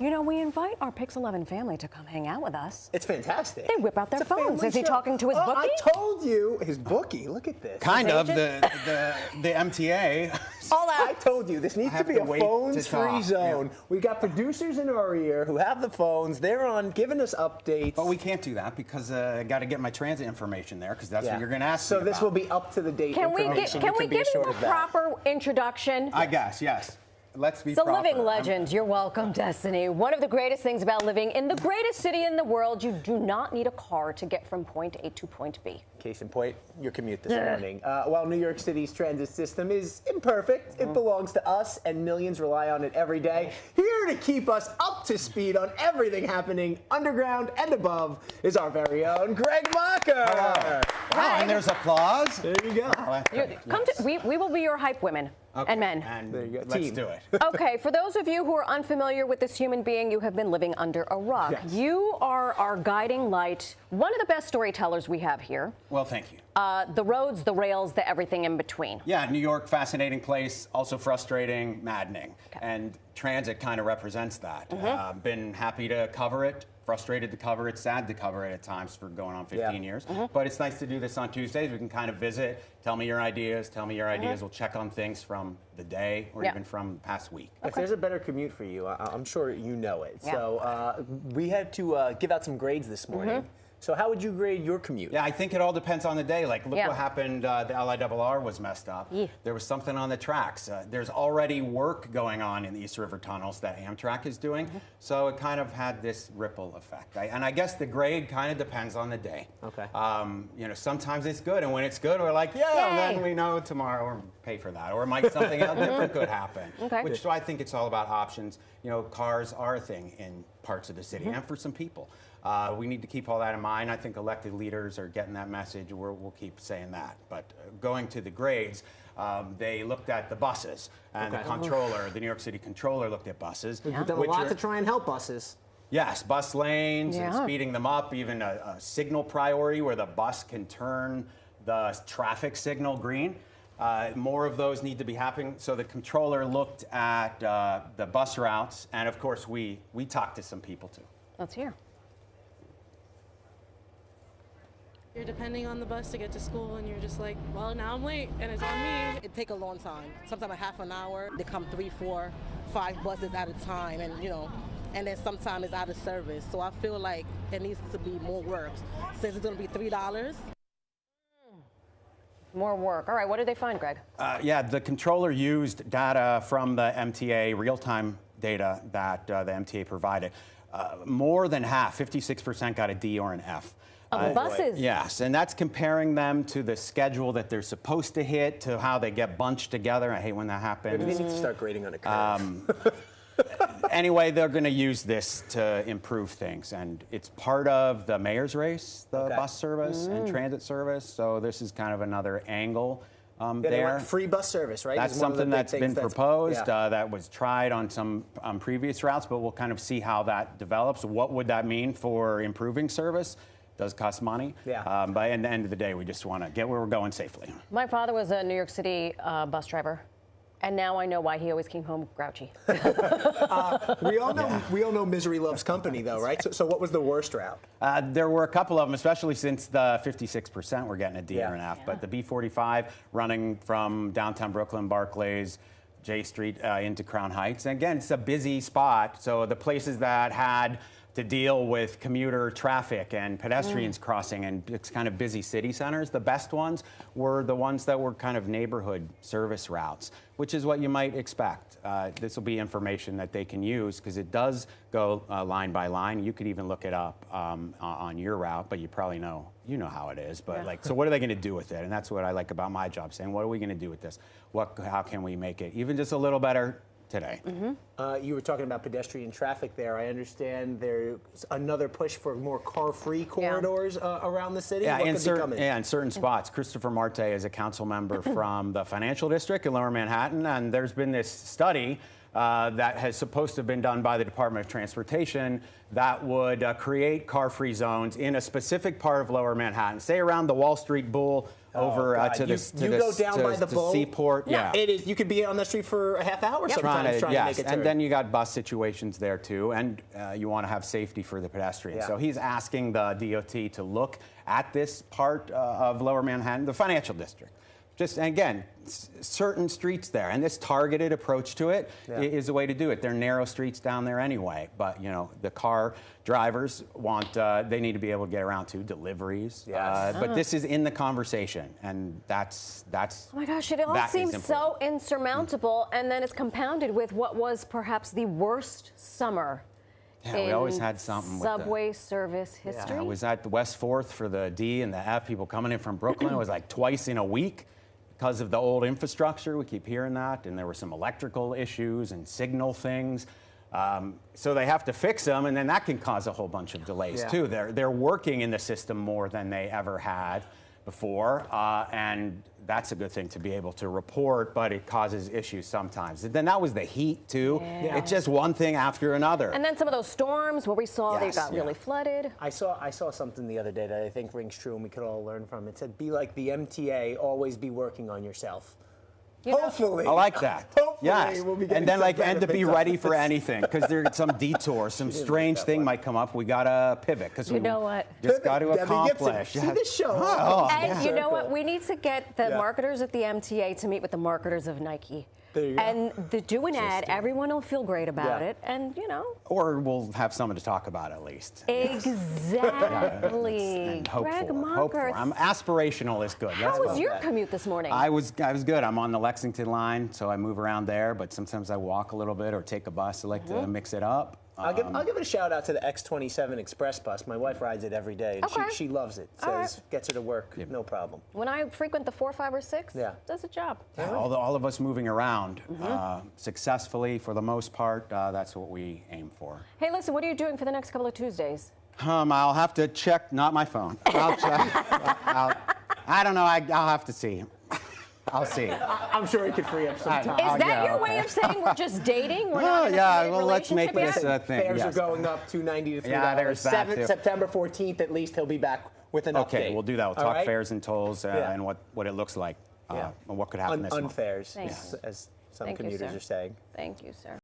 You know, we invite our Pix 11 family to come hang out with us. It's fantastic. They whip out their phones. Is he talking to his bookie? I told you, his bookie. Look at this. Kind of. The MTA. All out. I told you, this needs to be a phones-free zone. Yeah. We got producers in our ear who have the phones. They're on giving us updates. But we can't do that because I got to get my transit information there because that's what you're going to ask me So this will be up-to-the-date information. Can we give you a proper introduction? I guess, yes. Let's be So proper. living legend, you're welcome, Destiny. One of the greatest things about living in the greatest city in the world, you do not need a car to get from point A to point B. Case in point, your commute this morning. While New York City's transit system is imperfect, it belongs to us and millions rely on it every day. Here to keep us up to speed on everything happening underground and above is our very own Greg Mocker. Hello. Wow, and there's applause. There you go. We will be your hype women. Okay. And men. And there you go. Let's do it. Okay, for those of you who are unfamiliar with this human being, you have been living under a rock. Yes. You are our guiding light, one of the best storytellers we have here. Well, thank you. The roads, the rails, the everything in between. Yeah, New York, fascinating place, also frustrating, maddening. Okay. And transit kind of represents that. Been happy to cover it. Frustrated to cover it, sad to cover it at times for going on 15 years. But it's nice to do this on Tuesdays. We can kind of visit, tell me your ideas, We'll check on things from the day or even from the past week. If there's a better commute for you, I'm sure you know it. Yeah. So we had to give out some grades this morning. So how would you grade your commute? Yeah, I think it all depends on the day. Like, look what happened. The LIRR was messed up. There was something on the tracks. There's already work going on in the East River tunnels that Amtrak is doing. So it kind of had this ripple effect. And I guess the grade kind of depends on the day. Okay. You know, sometimes it's good. And when it's good, we're like, yeah, and then we know tomorrow or pay for that. Or might something else different could happen. Which so I think it's all about options. You know, cars are a thing in parts of the city and for some people. We need to keep all that in mind. I think elected leaders are getting that message. We'll keep saying that. But going to the grades, they looked at the buses, and the controller, the New York City controller, looked at buses. We've done a lot to try and help buses. Yes, bus lanes and speeding them up, even a signal priority where the bus can turn the traffic signal green. More of those need to be happening. So the controller looked at the bus routes, and of course we talked to some people too. Let's hear. You're depending on the bus to get to school, and you're just like, well, now I'm late, and it's on me. It take a long time, sometimes a half an hour. They come 3, 4, 5 buses at a time, and you know, and then sometimes it's out of service. So I feel like there needs to be more work. Since it's going to be $3. More work. All right, what did they find, Greg? Yeah, the controller used data from the MTA, real-time data that the MTA provided. More than half, 56%, got a D or an F. Of the buses? Yes, and that's comparing them to the schedule that they're supposed to hit, to how they get bunched together. I hate when that happens. Maybe they need to start grading on a curve. Anyway, they're going to use this to improve things, and it's part of the mayor's race, the bus service and transit service, so this is kind of another angle there. Free bus service, right? That's something that's been proposed, that was tried on some previous routes, but we'll kind of see how that develops. What would that mean for improving service? Does cost money. But at the end of the day, we just want to get where we're going safely. My father was a New York City bus driver, and now I know why he always came home grouchy. We all know misery loves company, though, right? So what was the worst route? There were a couple of them, especially since the 56% were getting a D or an F. But the B45 running from downtown Brooklyn, Barclays, J Street into Crown Heights. And again, it's a busy spot. So the places that had to deal with commuter traffic and pedestrians crossing and it's kind of busy city centers. The best ones were the ones that were kind of neighborhood service routes, which is what you might expect. This will be information that they can use because it does go line by line. You could even look it up on your route, but you probably know how it is. But like, so what are they going to do with it? And that's what I like about my job, saying, what are we going to do with this? How can we make it even just a little better today? You were talking about pedestrian traffic there. I understand there's another push for more car-free corridors around the city. Yeah, in certain spots. Christopher Marte is a council member from the Financial District in Lower Manhattan, and there's been this study that has supposed to have been done by the Department of Transportation that would create car-free zones in a specific part of Lower Manhattan, say around the Wall Street Bull over God. to this you go down by the boat. Seaport. Yeah. It is. You could be on the street for a half hour sometimes trying to make a turn. And then you got bus situations there too, and you want to have safety for the pedestrians. Yeah. So he's asking the DOT to look at this part of Lower Manhattan, the financial district. Just, again, certain streets there, and this targeted approach to it is the way to do it. They're narrow streets down there anyway, but you know the car drivers want they need to be able to get around to deliveries. Yes. But this is in the conversation, and that's. Oh my gosh, it all seems so insurmountable, and then it's compounded with what was perhaps the worst summer. Yeah, we always had something subway service history. I was at the West 4th for the D and the F. People coming in from Brooklyn. It was like twice in a week. Because of the old infrastructure, we keep hearing that, and there were some electrical issues and signal things. So they have to fix them, and then that can cause a whole bunch of delays too. They're working in the system more than they ever had before, and that's a good thing to be able to report, but it causes issues sometimes. And then that was the heat too. Yeah. It's just one thing after another. And then some of those storms where we saw they got really flooded. I saw something the other day that I think rings true and we could all learn from. It said, be like the MTA, always be working on yourself. Hopefully. I like that. Hopefully we'll be and then and to be ready for anything, because there's some detour, some strange thing might come up. We gotta pivot because we know what? Just got to accomplish. See this show. And you know what? We need to get the marketers at the MTA to meet with the marketers of Nike. There you go. And do an ad. Everyone will feel great about it, and you know. Or we'll have someone to talk about at least. Exactly. Greg Mockers. I'm aspirational is good. How was your commute this morning? I was good. I'm on the Lexington line, so I move around there, but sometimes I walk a little bit or take a bus. I like to mix it up. I'll give it a shout out to the X27 Express bus. My wife rides it every day, and she loves it. Gets her to work, no problem. When I frequent the 4, 5, or 6, does a job. Yeah, all of us moving around successfully for the most part. That's what we aim for. Hey, listen, what are you doing for the next couple of Tuesdays? I'll have to check. Not my phone. I'll check. I don't know. I'll have to see. I'll see. I'm sure he could free up some time. Is that your way of saying we're just dating? We're not in a well, let's make this a thing. Fares are going up $2.90 to $3. Yeah, there's that too. September 14th, at least, he'll be back with an update. Okay, we'll do that. We'll talk fares and tolls and what it looks like and what could happen this month. Unfares, as some commuters are saying. Thank you, sir.